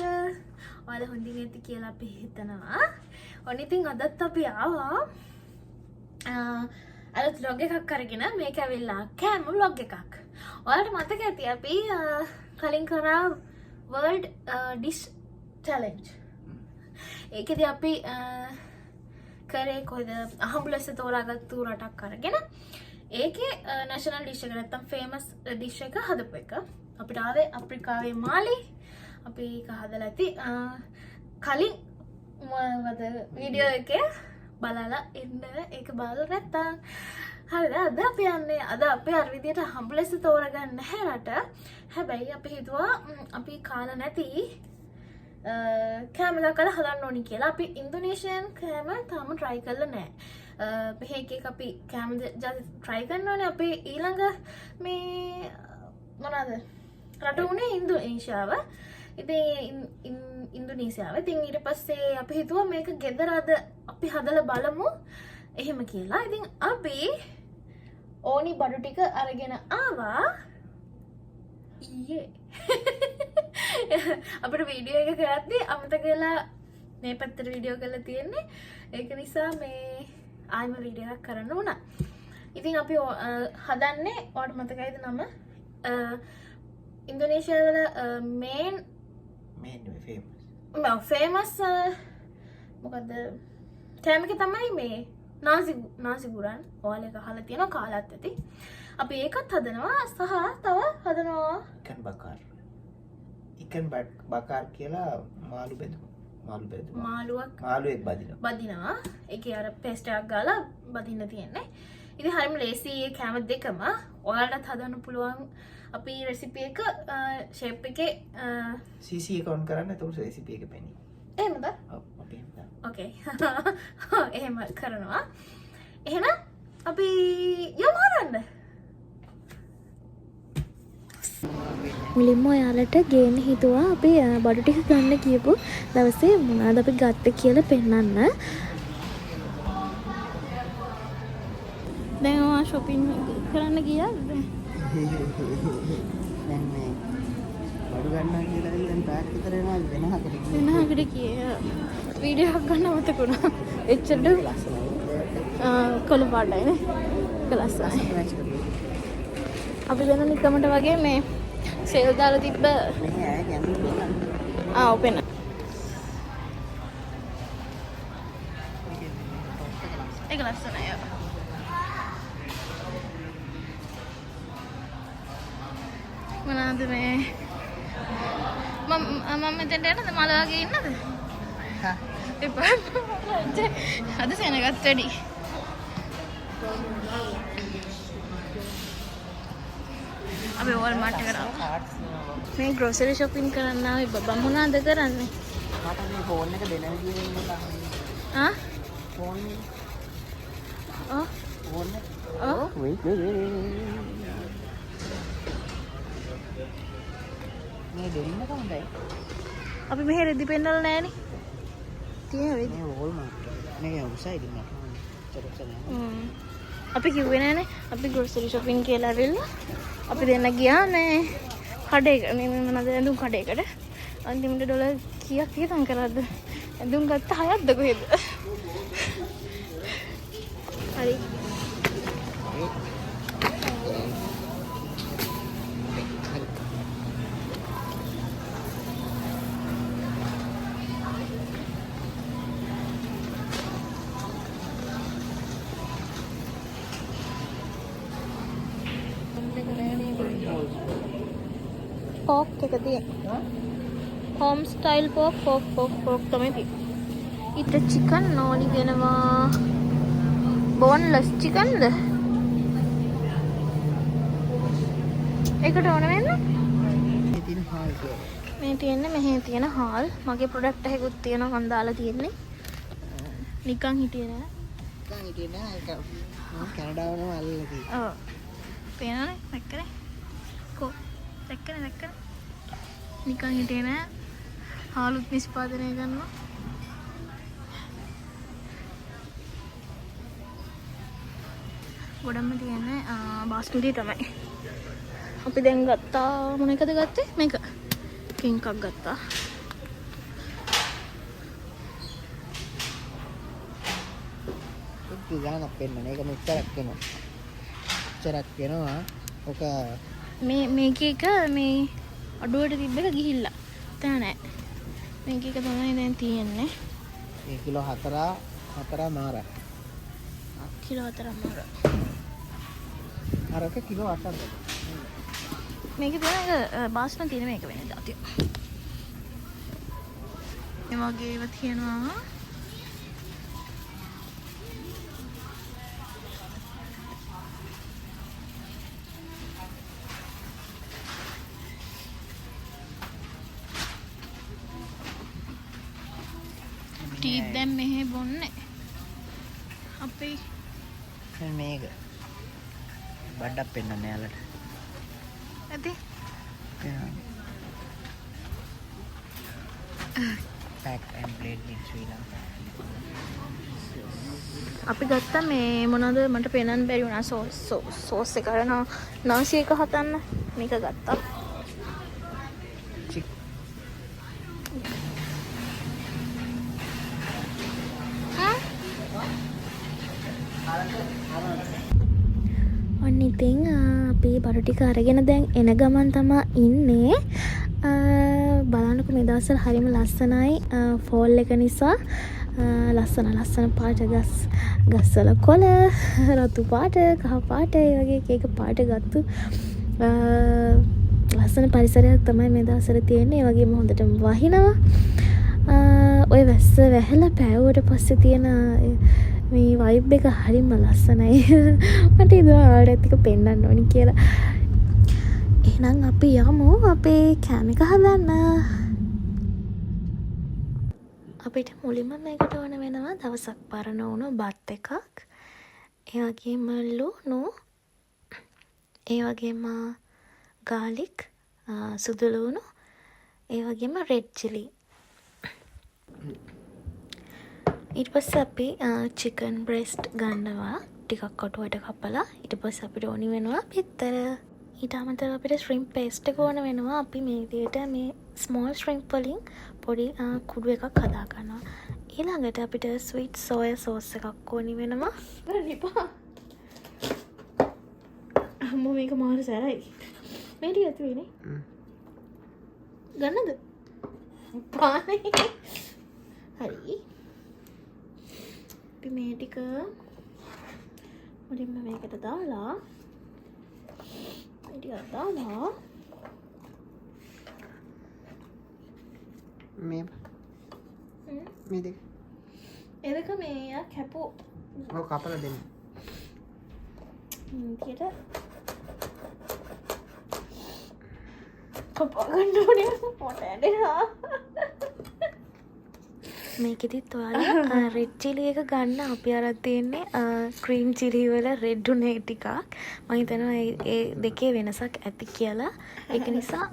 ඔයාලට. ඔයාලා හොඳින් ඇති කියලා අපි හිතනවා. ඔන්න ඉතින් අදත් අපි ආවා අලුත් vlog එකක් අරගෙන. මේක ඇවිල්ලා කෑම vlog එකක්. ඔයාලට මතක ඇති අපි කලින් කරා world dish challenge. ඒකෙදී අපි කරේ කොහෙද අහඹුලස්ස තෝරාගත්තු රටක් අරගෙන ඒකේ national dish එක නැත්තම් famous dish එක හදපු එක. අපිට ආවේ අප්‍රිකාවේ මාලි. අපි ඒක හදලා ඇති. කලින් මොකද වීඩියෝ එකේ බලලා ඉන්න ඒක බලලා නැත්තම් හරිද? අද අපි යන්නේ අද අපි අර විදියට අහඹුලස්ස තෝරගන්න නැහැ රට. හැබැයි අපි හිතුවා අපි කාලා නැති කෑම එකක් හදන්න ඕනි කියලා. අපි ඉන්ඩෝනේෂියන් කෑම තාම try කරලා නැහැ. මේක අපි කෑම try කරන්න ඕනේ. අපි ඊළඟ මේ මොනවාද රට උනේ ඉන්දෝනේෂියාව. ඉතින් ඉන්දෝනේෂියාව. ඉතින් ඊට පස්සේ අපි හිතුවා මේක ගෙදර අද අපි හදලා බලමු එහෙම කියලා. ඉතින් අපි ඕනි බඩු ටික අරගෙන ආවා. ඊයේ අපිට වීඩියෝ එක කරද්දී අමතක වෙලා මේ පැත්තට වීඩියෝ කරලා තියෙන්නේ. ඒක නිසා මේ ආයිම වීඩියෝ එකක් කරන්න වුණා. ඉතින් අපි හදන්නේ ඔයාලට මතකයිද නම? ඉන්දෝනේෂියාව වල මේන් ෆේමස් මොකද්ද කෑම එක තමයි මේ නාසි ගුරන්. ඔයාලා ඒක අහලා තියෙනවා කාලත් ඇති. අපි ඒකත් හදනවා සහ තව හදනවා ඉකන් බකාර් කියලා මාළුවෙක් බදිනවා. ඒකේ අර පේස්ට් එකක් ගාලා බදින්න තියෙන්නේ. ඉතින් හරියම ලේසි ඒ කෑම දෙකම. ඔයාලටත් හදන්න පුළුවන්. අපි රෙසිපි එක ෂේප් එකේ CC එක ඔන් කරන්න. එතකොට රෙසිපි එක පෙනී. එහෙමද? ඔව් අපි එහෙම. ඕකේ. එහෙම කරනවා. එහෙනම් අපි යමු හදන්න. මුලින්ම ඔයාලට ගේන්න හිතුවා අපි බඩු ටික ගන්න කියපු දවසේ මොනවද අපි ගත්ත කියලා පෙන්නන්න. දැන් ඔයා shopping කරන්න ගියාද? දැන් මේ බඩු ගන්නවා කියලා දැන් පැක් විතර එනවා වෙනහකට කියේ. වීඩියෝ එකක් ගන්න මතක වුණා. එච්චරද කොළු පාටයිනේ. ලස්සනයි. අපි වෙන නිකමට වගේ මේ සේල් දාලා තිබ්බ ඔපෙන ඒක ලස්සනයි. මොනවාද මේ මම මෙතෙන්ට යනද මල වගේ ඉන්නද? එපා අද සෙනගත් වැඩි. අපි වෝල්මාර්ට් එකට ආවා. මේ ග්‍රොසරි shopping කරන්න ආවේ බබා. මොනවද කරන්නේ? මට මේ ෆෝන් එක දෙන විදිහේ ඉන්න තමයි. ආ? ෆෝන් එක. ෆෝන් එක. මේ දෙන්න කොහොමදයි? අපි මෙහෙ රෙදි පෙන්නලා නැහනේ. තියෙන්නේ. මේ වෝල්මාර්ට්. මේ අවුසයිඩ් එක. අපි කිව්වේ නැහනේ. අපි ග්‍රොසරි shopping කියලා ඇවිල්ලා අපි දෙන්න ගියා මේ කඩේකට. මේ මොනවද ඇඳුම් කඩේකට. අන්තිමට ඩොලර් කීයක් වියදම් කරාද? ඇඳුම් ගත්ත 6ක්ද කොහෙද? හරි. pork එක තියෙනවා. home style pork තමයි තියෙන්නේ. ඊට chicken නෝනි වෙනවා. boneless chickenද? ඒකට ඕන වෙන්නේ? මේ තියෙන්නේ මෙහෙ තියෙන හාල්. මගේ ප්‍රොඩක්ට් එකකුත් තියෙනවා මම දාලා තියෙන්නේ. නිකන් හිටියේ නෑ. ඒක කැනඩාවනම අල්ලලා තියෙනවා. ඔව්. පේනවනේ දැක්කනේ. කො දැක්කනේ. නිකන් හිටියේ නෑ. හාලුත් නිෂ්පාදනය කරනවා. ගොඩක්ම තියෙන්නේ බාස්මති තමයි. අපි දැන් ගත්තා මොන එකද ගත්තේ? මේක. කිං එකක් ගත්තා. ටික ගානක් පෙන්නන. ඒක මෙච්චරක් වෙනවා. මෙච්චරක් වෙනවා. ඔක මේක එක මේ අඩුවට තිබ්බ එක ගිහිල්ලා. තෑ නෑ. මේක එක තමයි දැන් තියෙන්නේ. මේ කිලෝ 4 මාර. කිලෝ 4 මාර. අරක කිලෝ 8ක්. මේක තියෙන එක බාස්න තියෙන මේක වෙන જાතිය. මේ වගේ ඒවා තියෙනවා. ටීත් දැන් මෙහෙ බොන්නේ. අපි මේක බඩක් පෙන්නන්න යාලට. ඇති packed and played in Sri Lanka. අපි ගත්ත මේ මොනවද මට පේනන්න බැරි වුණා සෝස් එක අර නාසි එක හදන්න මේක ගත්තා. ඔන්න ඉතින් අපි බඩු ටික අරගෙන දැන් එන ගමන් තමා ඉන්නේ. බලන්නකො මේ දවස්වල හරිම ලස්සනයි ෆෝල් එක නිසා. ලස්සන පාට ගස්වල කොළ රතු පාට කහ පාට ඒ වගේ එක පාට ගත්තු ලස්සන පරිසරයක් තමයි මේ දවස්වල තියෙන්නේ. ඒ වගේම හොඳටම වහිනවා. ඔය වැස්ස වැහැලා පෑවුවට පස්සේ තියෙන මේ වයිබ් එක හරිම ලස්සනයි. මට ඉතින් ආඩත් එක පෙන්නන්න ඕනි කියලා. එහෙනම් අපි යමු අපේ කෑම එක හදන්න. අපිට මුලින්ම මේකට ඕන වෙනවා දවසක් පරණ වුණු බත් එකක්. ඒ වගේම ලුණු. ඒ වගේම ගාලික් සුදු ලුණු. ඒ වගේම රෙඩ් චිලි. ඊට පස්සේ අපි චිකන් බ්‍රෙස්ට් ගන්නවා ටිකක් කොටුවට කපලා. ඊට පස්සේ අපිට ඕනි වෙනවා පිත්තර. ඊට අමතරව අපිට ශ්‍රිම්ප් පේස්ට් එක ඕන වෙනවා. අපි මේ විදිහට මේ ස්මෝල් ශ්‍රිම්ප් වලින් පොඩි කුඩු එකක් හදා ගන්නවා. ඊළඟට අපිට ස්වීට් සෝයා සෝස් එකක් ඕනි වෙනවා. ගන්න එපා. අම්මෝ මේක මාරු සැරයි. මේ ටික ඇතුලේ නේ. ගන්නද? පානේ. හරි. අපි මේ ටික මුලින්ම මේකට දාලා මේ ටික දාලා මේ දෙක එදක මේ යා කැපෝ ඔව් කපලා දෙන්න. මේකට කපා ගන්න ඕනේ පොට ඇදෙනවා. මේකෙදිත් ඔයාලා රෙඩ් චිලි එක ගන්න. අපි අරන් තියෙන්නේ ක්‍රීම් චිලි වල රෙඩ් උනේ ටිකක්. මම හිතනවා ඒ දෙකේ වෙනසක් ඇති කියලා. ඒක නිසා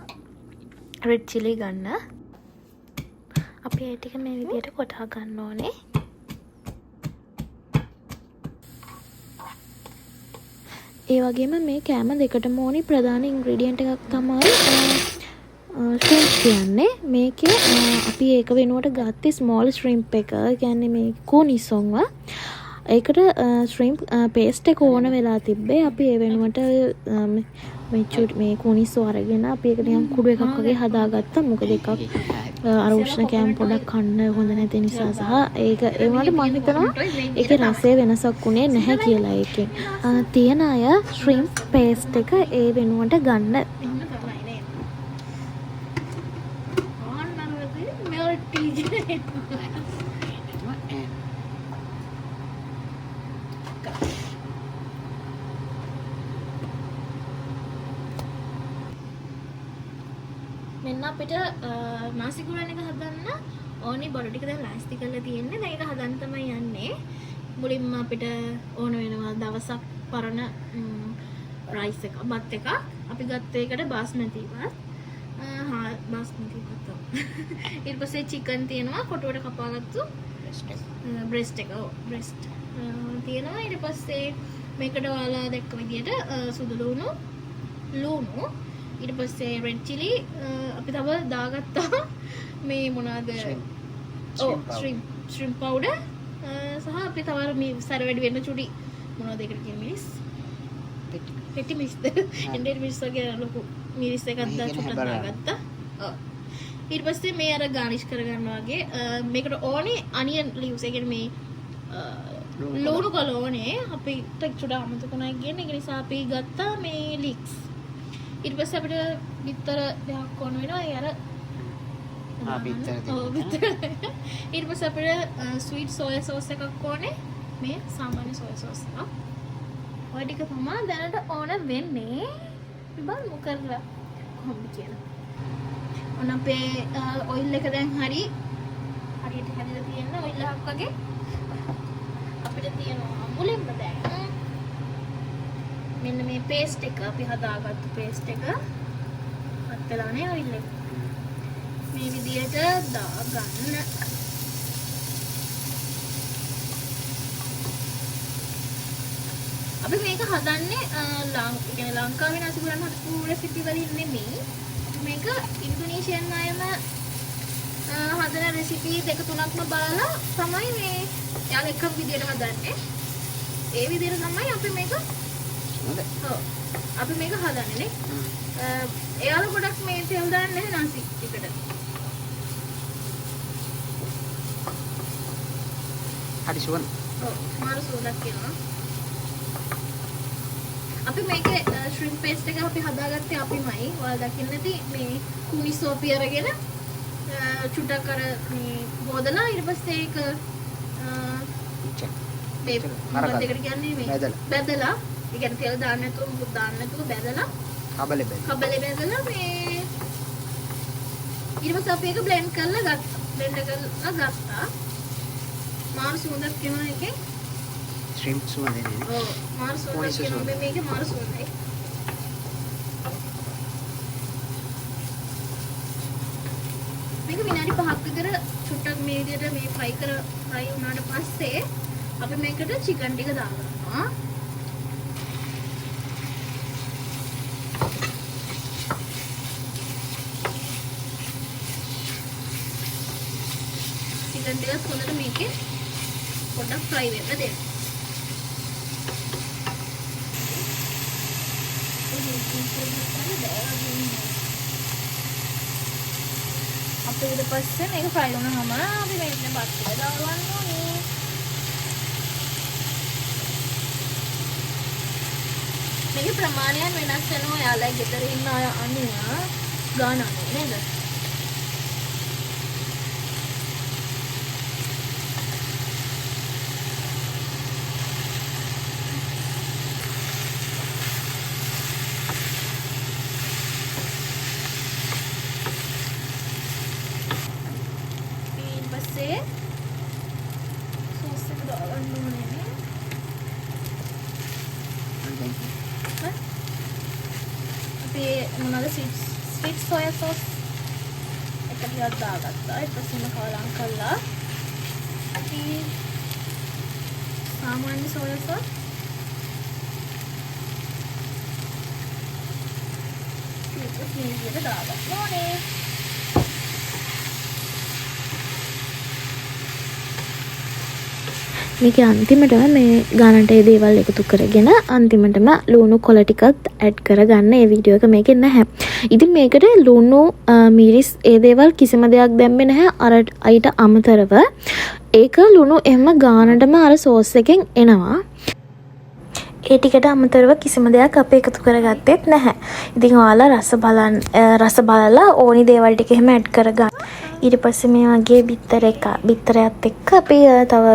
රෙඩ් චිලි ගන්න. අපි ඒ ටික මේ විදිහට කොටා ගන්න ඕනේ. ඒ වගේම මේ කෑම දෙකටම ඕනි ප්‍රධාන ඉන්ග්‍රීඩියන්ට් එකක් තමයි ශ්‍රිම්ප් කියන්නේ. මේකේ අපි ඒක වෙනුවට ගත්තේ ස්මෝල් ශ්‍රිම්ප් එක. කියන්නේ මේ කෝනිසොන්ව. ඒකට ශ්‍රිම්ප් පේස්ට් එක ඕන වෙලා තිබ්බේ. අපි ඒ වෙනුවට මේ කෝනිසෝ අරගෙන අපි ඒකට යම් කුඩු එකක් වගේ හදාගත්තා. මොකද එකක් අර උෂ්ණ කෑම පොඩක් කන්න හොඳ නැති නිසා සහ ඒක ඒ වුණාට මම හිතනවා ඒකේ රසය වෙනසක් උනේ නැහැ කියලා. ඒකෙන් තියෙන අය ශ්‍රිම්ප් පේස්ට් එක ඒ වෙනුවට ගන්න. මෙන්න අපිට නාසි කුරාන එක හදන්න ඕනි බඩු ටික දැන් ලෑස්ති කරලා තියෙන්නේ. දැන් ඒක හදන්න තමයි යන්නේ. මුලින්ම අපිට ඕන වෙනවා දවසක් පරණ රයිස් එක බත් එක. අපි ගත්ත එකට බාස්මති බත්. බාස්මති බත්. ඊට පස්සේ චිකන් තියෙනවා කොටුවට කපාගත්තු බ්‍රෙස්ට් එක. බ්‍රෙස්ට් තියෙනවා. ඊට පස්සේ මේකට ඔයාලා දැක්ක විදියට සුදු ලුණු ඊට පස්සේ රෙඩ් චිලි අපි තව දාගත්තා මේ මොනවාද ශ්‍රිම්ප් පවුඩර් සහ අපි තව මේ සැර වැඩි වෙන්න චුටි මොනවද ඒකට කියන්නේ මිරිස් පෙටි මිරිස්ද එන්ඩර් මිරිස් වගේ ලොකු මිරිස් එකක් දාලා දාගත්තා. ඔව්. ඊට පස්සේ මේ අර ගානිෂ් කරගන්න වගේ මේකට ඕනේ අනියන් ලීව්ස්. ඒ කියන්නේ මේ ලුණු කල ඕනේ. අපිට චුටි අමතකුණා කියන්නේ. ඒක නිසා අපි ගත්තා මේ ලීක්ස්. ඊට පස්සේ අපිට බිත්තර දෙකක් ඕන වෙනවා. ඒ අර බිත්තර. ඔව් බිත්තර. ඊට පස්සේ අපිට ස්වීට් සෝයා සෝස් එකක් ඕනේ. මේ සාමාන්‍ය සෝයා සෝස් එක. ඔය ටික තමයි දැනට ඕන වෙන්නේ. බලමු කරලා කොහොමද කියලා. ඔන්න අපේ ඔයිල් එක දැන් හරියට හැදලා තියෙන ඔයිල් එකක් වගේ අපිට තියෙනවා මුලින්ම දැන් මෙන්න මේ පේස්ට් එක අපි හදාගත්තු පේස්ට් එක අත් වෙලානේ ඔයිල් එක මේ විදියට දාගන්න. අපි මේක හදන්නේ ලංකාවේ නasi පුරන් හදපු රෙසිපි වලින් නෙමෙයි. මේක ඉන්ඩෝනීසියන් අයම හදන රෙසිපි දෙක තුනක්ම බලලා තමයි මේ යාළ එකම විදියට හදන්නේ. ඒ විදියට තමයි අපි මේක අපි මේක හදන්නේ නේ. එයාලා ගොඩක් මේ තෙල් දාන්නේ නැහැ nasi එකට. හරි සුවන්. ඔව් මාරු සුවඳක් එනවා. අපි මේකේ ශ්‍රිම්ප් පේස්ට් එක අපි හදාගත්තේ අපිමයි. ඔයාලා දකින්න ඇති මේ කුනි සෝපි අරගෙන චුට්ටක් අර මේ හොදලා ඊට පස්සේ ඒක මේ මොකක්ද ඒකට කියන්නේ මේ බැදලා ඒ කියන්නේ තෙල් දාන්න නැතුව මුකුත් දාන්න නැතුව බැදලා කබලේ බැදලා මේ ඊට පස්සේ අපි ඒක බ්ලෙන්ඩ් කරලා ගත්තා. මාරු සුවඳක් එනවා එකේ. ශ්‍රිම්ප් සුවඳ නේ. ඔව් මාරු සුවඳක් එනවා මේකේ මාරු සුවඳයි. මේක විනාඩි 5ක් විතර චුට්ටක් මේ විදිහට මේ ෆ්‍රයි වුණාට පස්සේ අපි මේකට චිකන් ටික දාගන්නවා. චිකන් ටික හොඳට මේකේ පොඩ්ඩක් ෆ්‍රයි වෙන්න දෙන්න. අපි ඊට පස්සේ මේක ෆ්‍රයි වුණාම අපි මේක බත් ටික දාගන්න ඕනේ. මේකේ ප්‍රමාණයන් වෙනස් වෙනවා. යාළුවා ගෙදර ඉන්න අය අනුව ගාන අනුව නේද? සෝස් එක දාගන්න ඕනේ. අපි මොනවාද ස්වීට් සෝයා සෝස් එක ටිකක් දාගත්තා. ඊට පස්සේ කලම් කළා. අපි සාමාන්‍ය සෝයා සෝස් ටිකක් මේ විදිහට දාගන්න ඕනේ. මේක අන්තිමට මේ ගානට ඒ දේවල් එකතු කරගෙන අන්තිමටම ලුණු කොළ ටිකක් ඇඩ් කරගන්න. ඒ වීඩියෝ එක මේකේ නැහැ. ඉතින් මේකට ලුණු මිරිස් ඒ දේවල් කිසිම දෙයක් දැම්මේ නැහැ. අර අයිට අමතරව ඒක ලුණු එහෙම ගානටම අර සෝස් එකෙන් එනවා. ඒ ටිකට අමතරව කිසිම දෙයක් අපි එකතු කරගත්තෙත් නැහැ. ඉතින් ඔයාලා රස බලලා ඕනි දේවල් ටික එහෙම ඇඩ් කරගන්න. ඊට පස්සේ මේ වගේ බිත්තරයත් එක්ක අපි තව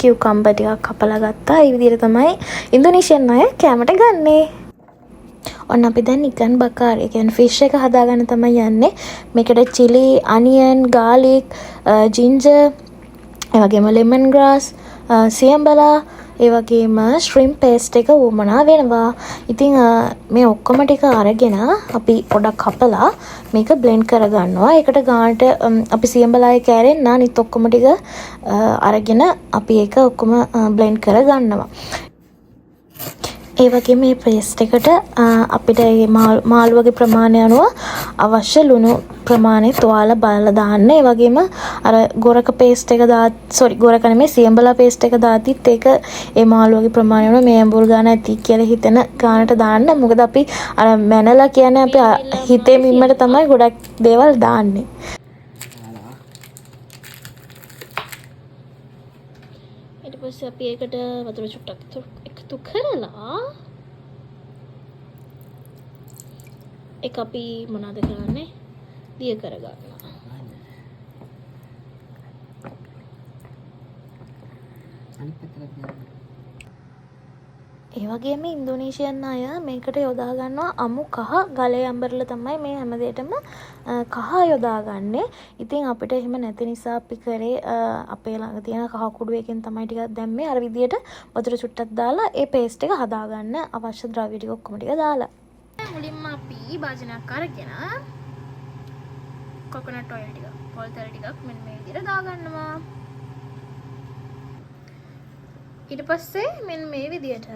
කියුකම්බර් ටිකක් කපලා ගත්තා. ඒ විදිහට තමයි ඉන්ඩෝනීසියන් අය කෑමට ගන්නේ. ඔන්න අපි දැන් ඉකන් බකාර් ඒ කියන්නේ ෆිෂ් එක හදාගන්න තමයි යන්නේ. මේකට chili, onion, garlic, ginger, ඒ වගේම lemon grass, සියම්බලා, ඒ වගේම ශ්‍රිම්ප් පේස්ට් එක වුමනා වෙනවා. ඉතින් මේ ඔක්කොම ටික අරගෙන අපි පොඩක් කපලා මේක බ්ලෙන්ඩ් කරගන්නවා. ඒකට ගානට අපි සියම්බලායේ කෑරෙන්න අනිත් ඔක්කොම ටික අරගෙන අපි ඒක ඔක්කොම බ්ලෙන්ඩ් කරගන්නවා. ඒ වගේම මේ පේස්ට් එකට අපිට මේ මාළු වගේ ප්‍රමාණය අනුව අවශ්‍ය ලුණු ප්‍රමාණයත් ඔයාලා බලලා දාන්න. ඒ වගේම අර ගොරක පේස්ට් එක ගොරක නෙමෙයි සියඹලා පේස්ට් එක දාතිත් ඒක ඒ මාළුවගේ ප්‍රමාණය වල මේ ඇඹුල් ගාන ඇති කියලා හිතෙන ගානට දාන්න. මොකද අපි අර මැනලා කියන්නේ අපි හිතේ මිම්මට තමයි ගොඩක් දේවල් දාන්නේ. ඊට පස්සේ අපි ඒකට වතුර චුට්ටක් එකතු කරලා ඒක අපි මොනවද කරන්නේ? දිය කරගන්නවා. ඒ වගේම ඉන්දුනීසියන් අය මේකට යොදා ගන්නවා අමු කහ ගලේ අඹරල තමයි මේ හැමදේටම කහ යොදාගන්නේ. ඉතින් අපිට එහෙම නැති නිසා අපි කරේ අපේ ළඟ තියෙන කහ කුඩුවකින් තමයි ටිකක් දැම්මේ. අර විදියට වතුර චුට්ටක් දාලා ඒ පේස්ට් එක හදාගන්න අවශ්‍ය ද්‍රව්‍ය ටික ඔක්කොම ටික දාලා. මුලින්ම අපි භාජනයක් අරගෙන කොකනට් ඔයිල් ටික, පොල් තෙල් ටිකක් මෙන්න මේ විදියට දාගන්නවා. ඊට පස්සේ මෙන්න මේ විදියට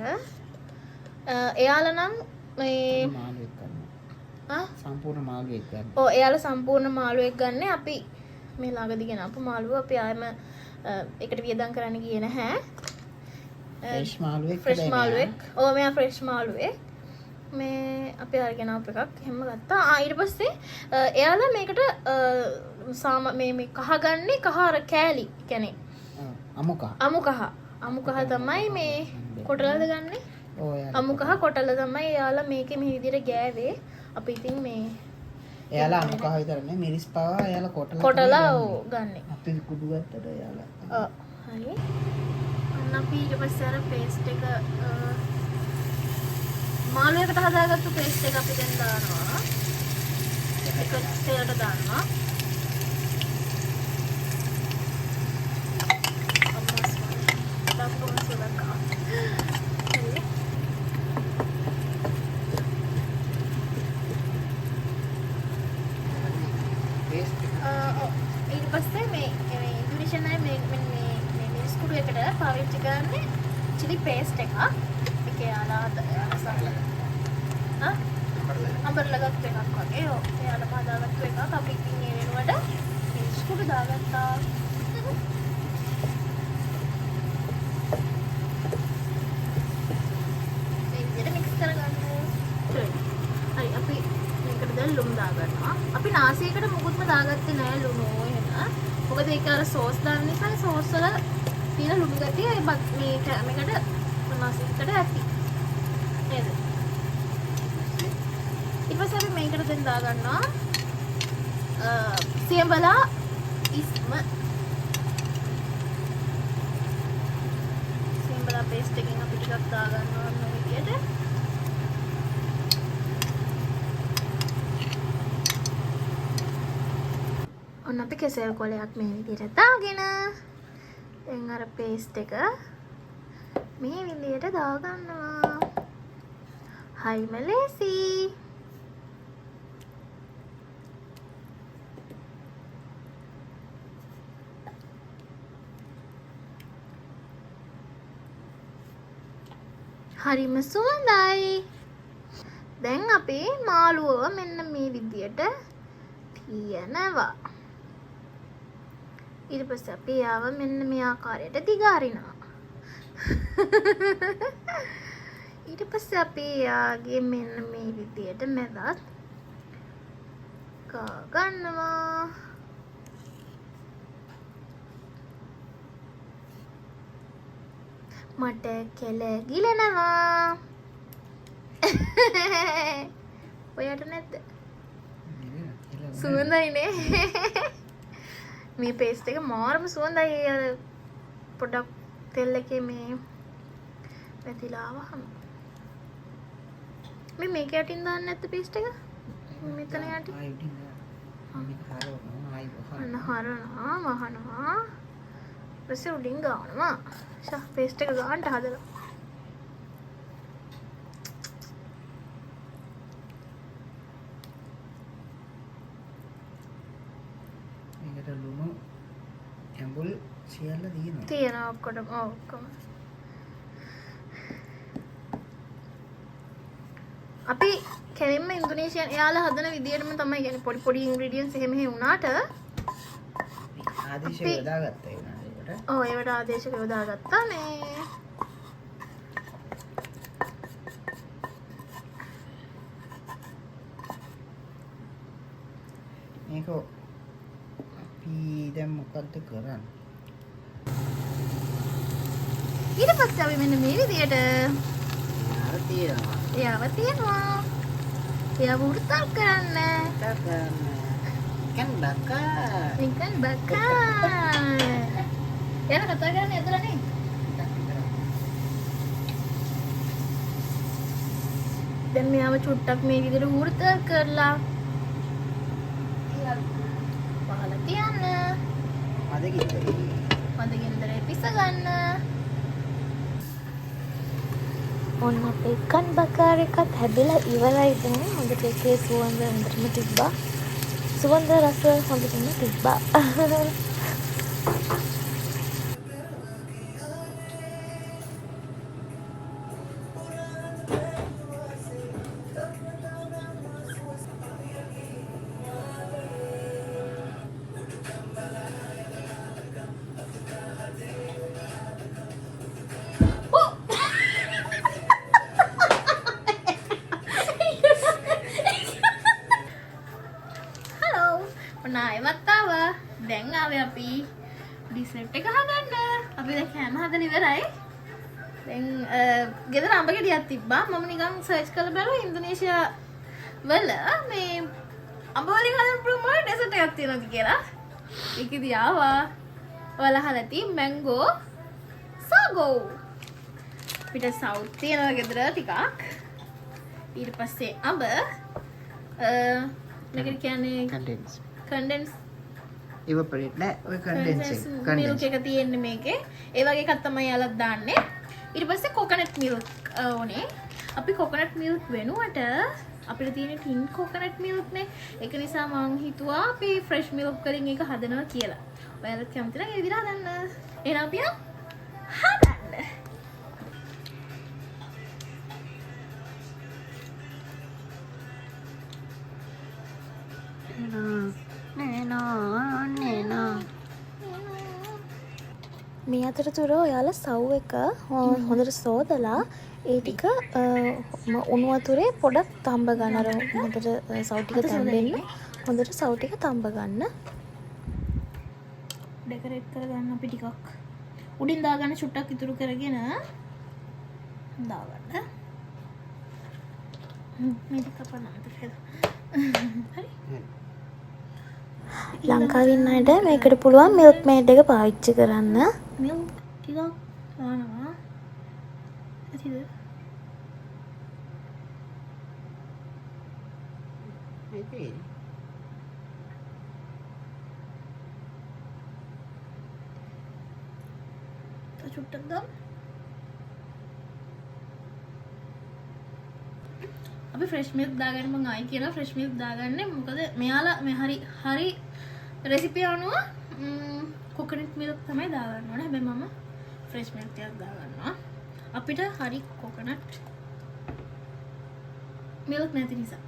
එයාලා නම් මේ මාළුවෙක් ගන්න. සම්පූර්ණ මාළුවෙක් ගන්න. ඔව් එයාලා සම්පූර්ණ මාළුවෙක් ගන්න. අපි මේ ළඟදී ගෙනාපු මාළුව අපි ආයෙම එකට වියදම් කරන්න ගියේ නැහැ. ෆ්‍රෙෂ් මාළුවෙක්. ෆ්‍රෙෂ් මාළුවෙක්. ඔව් මෙයා ෆ්‍රෙෂ් මාළුවෙක්. මේ අපි අරගෙන ආපු එකක් එහෙම ගත්තා. ඊට පස්සේ එයාලා මේකට මේ කහ ගන්නේ කහ අර කෑලි කියන්නේ අමු කහ. අමු කහ තමයි මේ කොටලද ගන්නෙ. ඔව් අමු කහ කොටල තමයි එයාලා මේකේ මේ විදිහට ගෑවේ. අපි ඉතින් මේ එයාලා අමු කහ විතර නේ මිරිස් පවා එයාලා කොටලා ගන්නෙ. අපි කුඩු ගත්තට එයාලා. ඔව් හරි. අන්න අපි ඊට පස්සේ අර පේස්ට් එක මාළුවකට හදාගත්තු පේස්ට් එක අපි දැන් දානවා. ඒක තේලට දානවා. ඊට පස්සේ මේ ඉන්දුනීසියන් අය මේ මිරිස් කුඩු එකට පාවිච්චි කරන්නේ chili paste එකක්. ඒක යාලා අඹරලා ගත්ත එකක් වගේ. ඔව් එයාලා හදාගත්තු එකක්. අපි ඉතින් ඒ වෙනුවට මිරිස් කුඩු දාගත්තා. මේ විදිහට මික්ස් කරගන්න. හරි අපි මේකට දැන් ලුණු දාගන්නවා. අපි නාසියකට මුකුත්ම දාගත්තේ නෑ ලුණු එහෙම. මොකද ඒක අර සෝස් දාන නිසා සෝස් වල තියෙන ලුණු ගතිය මේ කැමකට නාසියකට ඇති. නේද? ඊට පස්සේ අපි මේකට දැන් දාගන්නවා සියඹලා ඉස්ම. සියඹලා පේස්ට් එකෙන් අපි ටිකක් දාගන්නවා මේ විදියට. ඔන්න අපි කෙසෙල් කොලයක් මේ විදිහට දාගෙන දැන් අර පේස්ට් එක මේ විදිහට දාගන්නවා. හයිම ලේසි. හරිම සුවඳයි. දැන් අපි මාළුව මෙන්න මේ විදිහට තියනවා. ඊට පස්සේ අපි ආව මෙන්න මේ ආකාරයට දිගාරිනවා. ඊට පස්සේ අපි යාගේ මෙන්න මේ විදියට මැදත් ගන්නවා. මට කෙල ගිලෙනවා. ඔයාට නැද්ද? සුවඳයිනේ. මේ පේස්ට් එක මාරම සුවඳයි. අර පොඩක් තෙල් එකේ මේ වැදිලා ආවහම මේක යටින් දාන්න නැත්ද පේස්ට් එක? මෙතන යටින්. හරනවා වහනවා. ඊපස්සේ උඩින් ගන්නවා. පේස්ට් එක ගන්නට හදලා. මේකට ලුණු ඇඹුල් සියල්ල දිනවා. තියෙනවා ඔක්කොම. ඔක්කොම. අපි කෙලින්ම ඉන්දුනීසියානු එයාලා හදන විදියටම තමයි කියන්නේ පොඩි පොඩි ඉන්ග්‍රීඩියන්ට්ස් එහෙම වුණාට ආදේශය යොදාගත්තා ඒකට. ඔව් ඒවට ආදේශක යොදාගත්තා මේ මේක අපි දැන් මොකද්ද කරන්නේ? ඊට පස්සේ අපි මෙන්න මේ විදියට යාර තියනවා. එයාව තියනවා. එයාව උඩුතල් කරන්න. kan bakar. Ikan bakar. එයාලා කතා කරන්නේ ඇදලා නේ. දැන් මෙයාව චුට්ටක් මේ විදියට උඩුතල් කරලා පහල තියන්න. Ada gitu. මද ගෙන්දරේ පිස ගන්න. ඔන්න අපේ කන් බකාර එකත් හැබිලා ඉවරයි දැන්. හොඳට ඒකේ සුවඳ හොඳටම තිබ්බා. සුවඳ රස හොඳටම තිබ්බා. දැන් ආවේ අපි ඩිසර්ට් එක හදන්න. අපි දැන් කෑම හදලා ඉවරයි. දැන් ගෙදර අඹ ගෙඩියක් තිබ්බා. මම නිකන් සර්ච් කරලා බැලුවා ඉන්දුනීසියා වල මේ අඹ වලින් හදන ප්‍රොමෝට් ඩෙසර්ට් එකක් තියෙනවා කියලා. ඒකෙදි ආවා. ඔයාලා අහලා තියෙ මැංගෝ සාගෝ. පිට සවුත් තියෙනවා ගෙදර ටිකක්. ඊට පස්සේ අඹ මේකට කියන්නේ කන්ඩෙන්ස් evaporate නෑ ඔය condensing මිල්ක් එක තියෙන්නේ මේකේ. ඒ වගේ එකක් තමයි යාලා දාන්නේ. ඊට පස්සේ කොකනට් මිල්ක් ඕනේ. අපි කොකනට් මිල්ක් වෙනුවට අපිට තියෙන ටින් කොකනට් මිල්ක් නේ. ඒක නිසා මම හිතුවා අපි ෆ්‍රෙෂ් මිල්ක් වලින් ඒක හදනවා කියලා. ඔයාලා කැමති නම් ඒ විදිහට හදන්න. එහෙනම් අපි හදන්න. මේ අතරතුර ඔයාලා සව් එක හොඳට සෝදලා ඒ ටික උණු වතුරේ පොඩක් තඹ ගන්න. අර හොඳට සව් ටික තැම්බෙන්න හොඳට සව් ටික තඹ ගන්න. ඩෙකරේට් කරගන්න අපි ටිකක් උඩින් දාගන්න චුට්ටක් ඉතුරු කරගෙන දාගන්න. මේ ටික කපන්නත් කියලා. හරි. ලංකාවේ ඉන්න අයට මේකට පුළුවන් මිල්ක් මේඩ් එක පාවිච්චි කරන්න. මිල්ක් ටිකක් දානවා. හරිද? මේකේ චුට්ටක් දාමු. අපි ෆ්‍රෙෂ් මිල්ක් දාගන්න මම ආයි කියලා ෆ්‍රෙෂ් මිල්ක් දාගන්නේ මොකද මෙයාලා මේ හරි රෙසිපි අනුව කොකනට් මිල්ක් තමයි දාගන්න ඕනේ. හැබැයි මම ෆ්‍රෙෂ් මිල්ක් ටිකක් දාගන්නවා. අපිට හරි කොකනට් මිල්ක් නැති නිසා.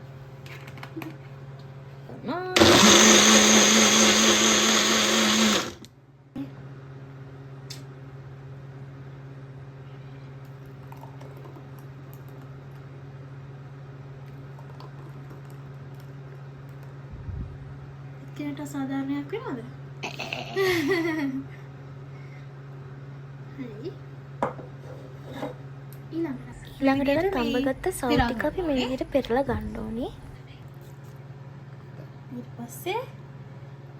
කෙනට අසාධාරණයක් වෙනවද? හරි. ඊළඟට තඹගත්ත සව් ටික අපි මේ විදිහට පෙරලා ගන්න ඕනේ. ඊට පස්සේ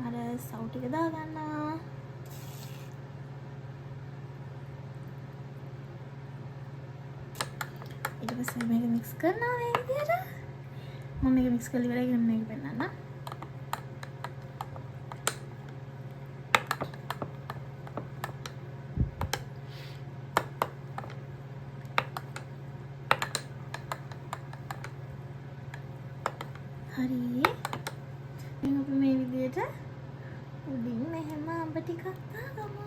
අර සව් ටික දාගන්නවා. ඊට පස්සේ මේක මික්ස් කරනවා මේ විදිහට. මම මේක මික්ස් කරලා ඉවරයි මේක පෙන්නන්න. හරි. දැන් අපි මේ විදිහට උඩින් මෙහෙම අඹ ටිකක් දාගමු.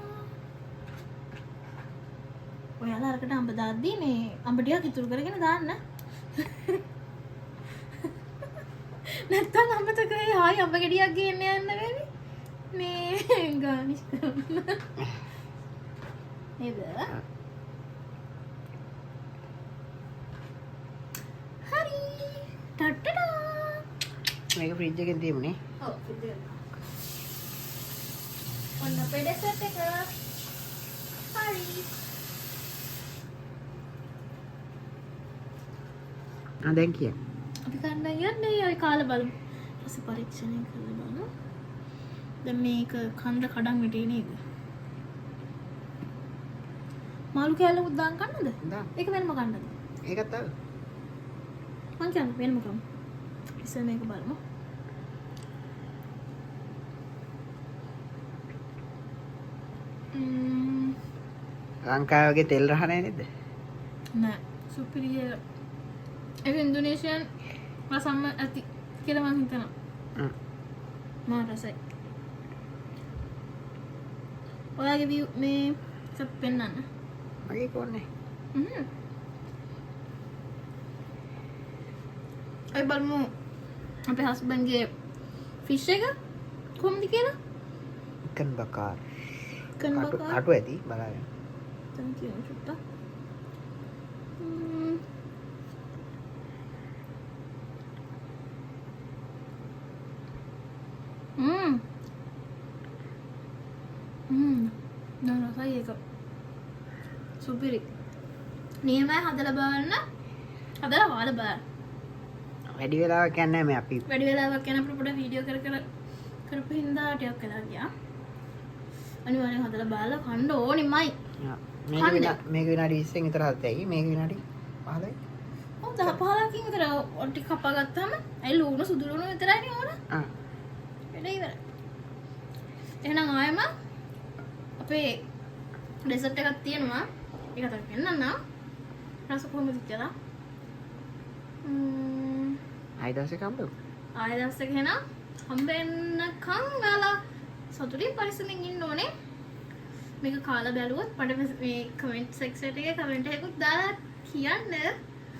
ඔයාලා අරකට අඹ දාද්දී මේ අඹ ටිකක් ඉතුරු කරගෙන දාන්න. නැත්තම් අම්මතක වෙයි හායි අම්ම ගෙඩියක් ගේන්න යන්න වෙවි. මේ ගානිෂ් කරන්න. නේද? හරි. ටට්ටඩා. මේක ෆ්‍රිජ් එකෙන් තියමුනේ. ඔව් ෆ්‍රිජ් එකේ. ඔන්න අපේ ඩෙසර්ට් එක. හරි. දැන් කිය. අපි කන්න යන්නේ ඔය කාලා බලමු. ඊට පරීක්ෂණය කරලා බලමු. දැන් මේක කන්ද කඩන් වැටේ නේද? මාළු කෑල්ලක් දාන් කන්නද? දාන්න. ඒක වෙනම කන්නද? ඒකත් අර. මං කියන්නේ වෙනම කමු. ඉතින් මේක බලමු. ලංකාවේ වගේ තෙල් රහ නැහැ නේද? නෑ සුපිරිය. ඒක ඉන්දුනීසියන් රසම ඇති කියලා මං හිතනවා. මා රසයි. ඔයාගේ view මේ සප් පෙන්නන්න. මගේ කොන්නේ. අය බලමු අපේ හස්බන්ඩ්ගේ ෆිෂ් එක කොහොමද කියලා. ඉකන් බකාර්. ඉකන් බකාර්. කටු ඇති බලන්න. දැන් කියමු චුට්ටක්. දැන් රසයි ඒක. සුපිරි. නියමයි හදලා බලන්න. හදලා වාලා බලන්න. වැඩි වෙලාවක් යන්නේ නැහැ මේ අපි. වැඩි වෙලාවක් යන අපිට පොඩ වීඩියෝ කර කරපු හින්දා ටිකක් වෙලා ගියා. අනිවාර්යෙන් හදලා බලලා කන්න ඕනෙමයි. මේක විනාඩි 20න් විතර හදතයි. මේක විනාඩි 15යි. ඔව් 10-15කින් විතර ටික කපා ගත්තාම ඇයි ලුණු සුදු ලුණු විතරයිනේ ඕන. වැඩ ඉවරයි. එහෙනම් ආයෙම අපේ ඩෙසර්ට් එකක් තියෙනවා. ඒක තමයි පෙන්නන්න. රස කොහොමද කියලා. ආයෙ දවසක හම්බෙමු. ආයෙ දවසක එහෙනම් හම්බෙන්නකම් ඔයාලා සතුටින් පරිස්සමෙන් ඉන්න ඕනේ. මේක කාලා බැලුවොත් මට මේ කමෙන්ට් සෙක්ෂන් එකේ කමෙන්ට් එකකුත් දාලා කියන්න.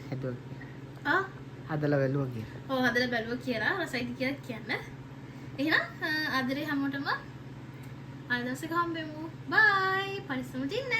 හදුවා. හදලා බැලුවා කියලා. ඔව් හදලා බැලුවා කියලා රසයිද කියලා කියන්න. එහෙනම් ආදරේ හැමෝටම ආයෙ දවසක හම්බෙමු. බයි. පරිස්සමට ඉන්න.